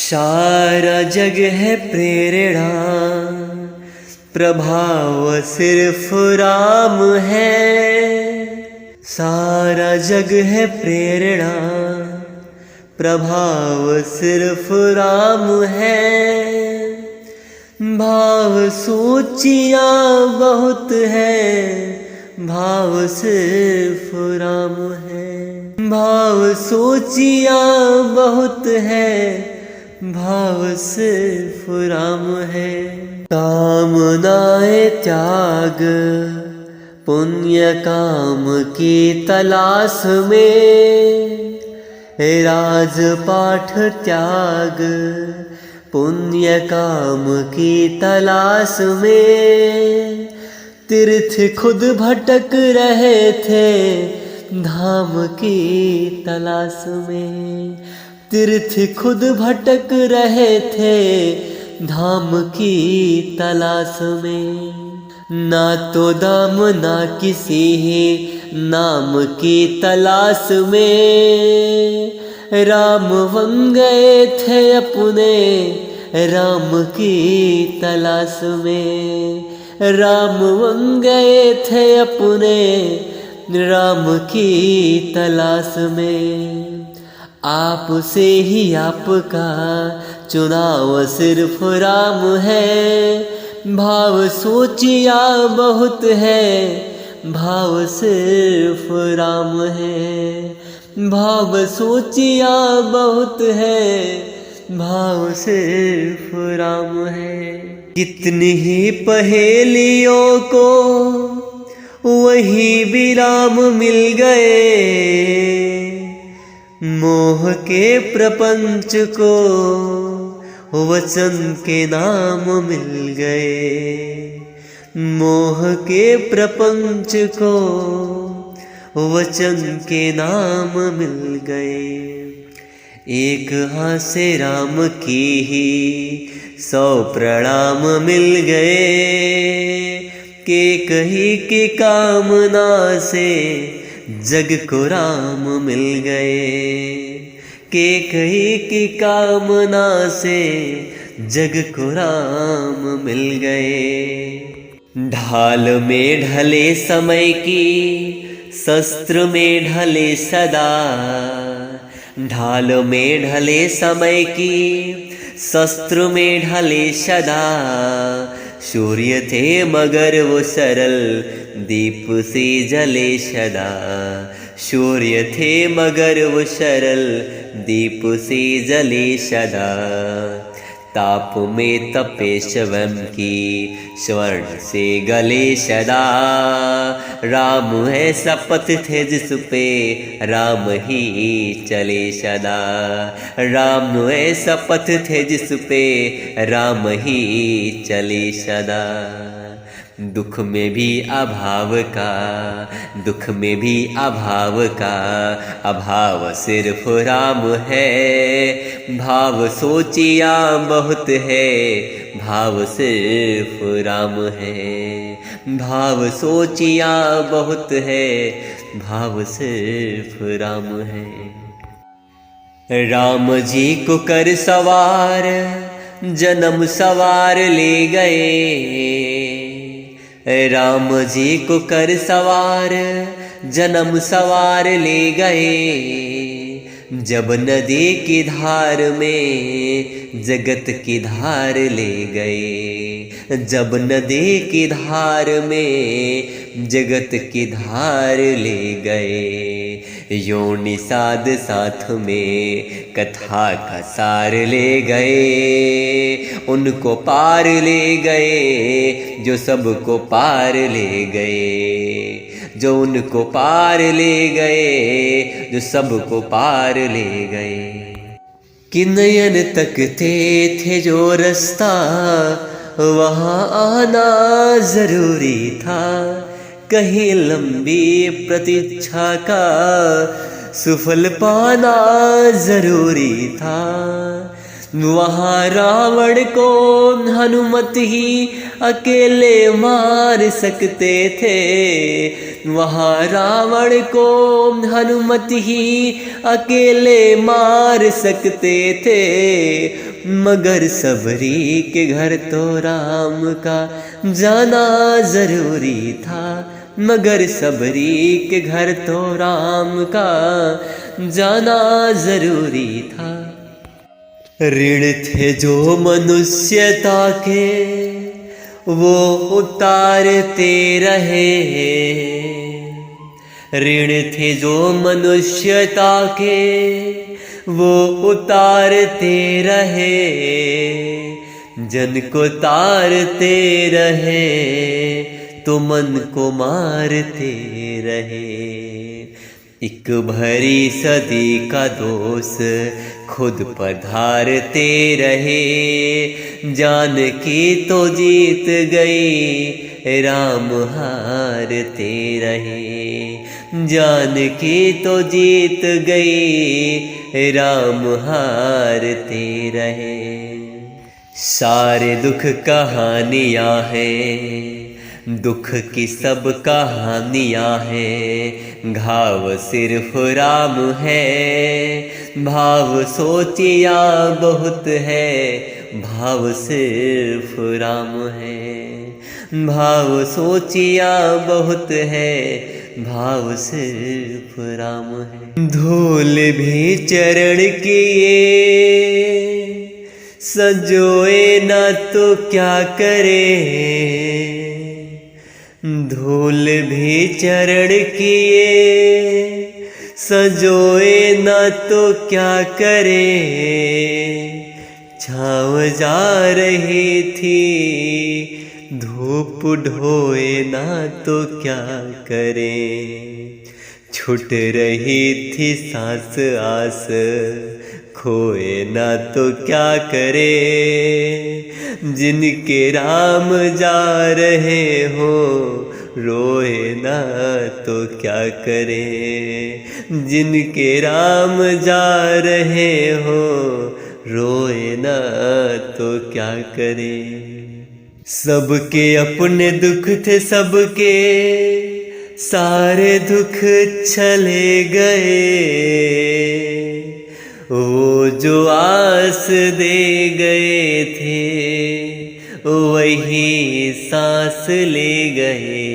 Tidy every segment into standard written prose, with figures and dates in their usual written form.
सारा जग है प्रेरणा, प्रभाव सिर्फ राम है। सारा जग है प्रेरणा, प्रभाव सिर्फ राम है। भाव सोचियाँ बहुत है, भाव सिर्फ राम है। भाव सोचियाँ बहुत है, भाव सिर्फ राम है। कामनाएं त्याग पुण्य काम की तलाश में, राजपाठ त्याग पुण्य काम की तलाश में। तीर्थ खुद भटक रहे थे धाम की तलाश में। तीर्थ खुद भटक रहे थे धाम की तलाश में। ना तो दाम ना किसी ही नाम की तलाश में। राम बन गए थे अपने राम की तलाश में। राम बन गए थे अपने राम की तलाश में। आप से ही आपका चुनाव सिर्फ राम है। भाव सोचिया बहुत है, भाव सिर्फ राम है। भाव सोचिया बहुत है, भाव सिर्फ राम है। कितनी ही पहेलियों को वही भी राम मिल गए। मोह के प्रपंच को वचन के नाम मिल गए। मोह के प्रपंच को वचन के नाम मिल गए। एक हाथ से राम की ही 100 प्रणाम मिल गए। के कही की कामना से जग को राम मिल गए। के कही की कामना से जग को राम मिल गए। ढाल में ढले समय की शस्त्र में ढले सदा। ढाल में ढले समय की शस्त्र में ढले सदा। सूर्य थे मगर वो सरल दीप से जले सदा। सूर्य थे मगर वो सरल दीप से जले सदा। ताप में तपे स्वयं की स्वर्ण से गले सदा। राम है शपथ थे जिस पे राम ही चले सदा। राम है शपथ थे जिस पे राम ही चले सदा। दुख में भी अभाव का, दुख में भी अभाव का, अभाव सिर्फ राम है। भाव सोचिया बहुत है, भाव सिर्फ राम है। भाव सोचिया बहुत है, भाव सिर्फ राम है। राम जी को कर सवार जन्म सवार ले गए। राम जी को कर सवार जन्म सवार ले गए। जब नदी की धार में जगत की धार ले गए। जब नदी की धार में जगत की धार ले गए। योनि साध साथ में कथा का सार ले गए। उनको पार ले गए जो सबको पार ले गए। जो उनको पार ले गए जो सबको पार ले गए। कि नयन तकते थे जो रास्ता वहाँ आना जरूरी था। कहीं लंबी प्रतीक्षा का सुफल पाना जरूरी था। वहाँ रावण को हनुमत ही अकेले मार सकते थे। वहाँ रावण को हनुमत ही अकेले मार सकते थे, मगर सबरी के घर तो राम का जाना जरूरी था। मगर सबरी के घर तो राम का जाना जरूरी था। ऋण थे जो मनुष्यता के वो उतारते रहे। ऋण थे जो मनुष्यता के वो उतारते रहे। जन को तारते रहे तो मन को मारते रहे। एक भरी सदी का दोष खुद पर धारते रहे। जान की तो जीत गई राम हारते रहे। जान की तो जीत गई राम हारते रहे। सारे दुख कहानियाँ हैं, दुख की सब कहानियाँ हैं। घाव सिर्फ राम है, भाव सोचिया बहुत है। भाव सिर्फ राम है, भाव सोचिया बहुत है। भाव सिर्फ राम है। धूल भी चरण किए संजोए ना तो क्या करे। धूल भी चरण किए सजोए ना तो क्या करे। छाँव जा रही थी धूप ढोए ना तो क्या करे। छूट रही थी सांस आस खोए ना तो क्या करे। जिनके राम जा रहे हो रोए ना तो क्या करे। जिनके राम जा रहे हो रोए ना तो क्या करे। सबके अपने दुख थे, सबके सारे दुख चले गए। वो जो आस दे गए थे वही सांस ले गए।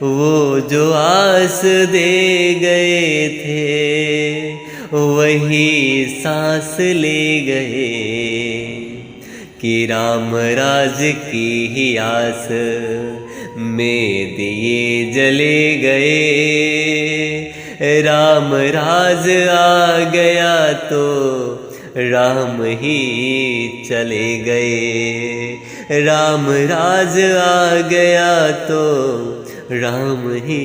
वो जो आस दे गए थे वही सांस ले गए। कि राम राज की ही आस में दिए जले गए। राम राज आ गया तो राम ही चले गए। राम राज आ गया तो राम ही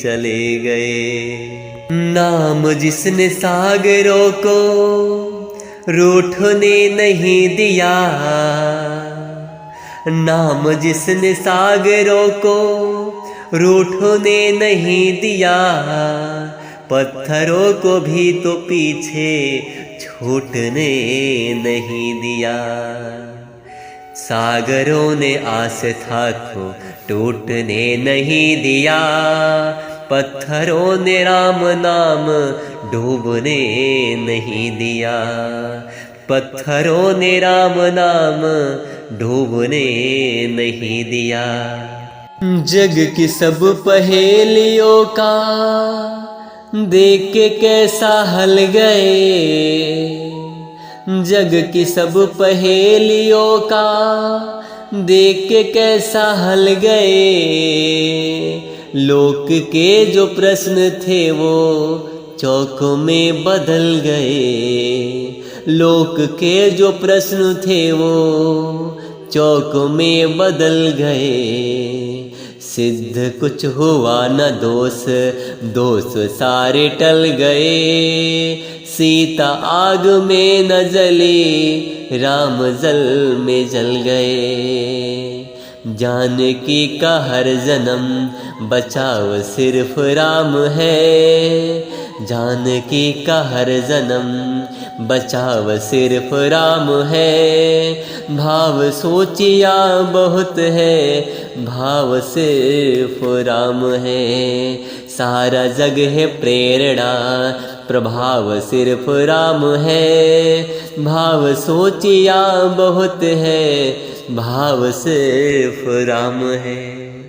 चले गए। नाम जिसने सागरों को रूठने नहीं दिया। नाम जिसने सागरों को रूठने नहीं दिया। पत्थरों को भी तो पीछे छूटने नहीं दिया। सागरों ने आस्था को टूटने नहीं दिया। पत्थरों ने राम नाम डूबने नहीं दिया। पत्थरों ने राम नाम डूबने नहीं दिया। जग की सब पहेलियों का देख के कैसा हल गए। जग की सब पहेलियों का देख के कैसा हल गए। लोक के जो प्रश्न थे वो चौक में बदल गए। लोक के जो प्रश्न थे वो चौक में बदल गए। सिद्ध कुछ हुआ न दोष, दोष सारे टल गए। सीता आग में न जली, राम जल में जल गए। जानकी का हर जन्म बचाव सिर्फ राम है। जानकी का हर जन्म बचाव सिर्फ राम है। भाव सोचिया बहुत है, भाव सिर्फ राम है। सारा जग है प्रेरणा, प्रभाव सिर्फ राम है। भाव सोचिया बहुत है, भाव सिर्फ राम है।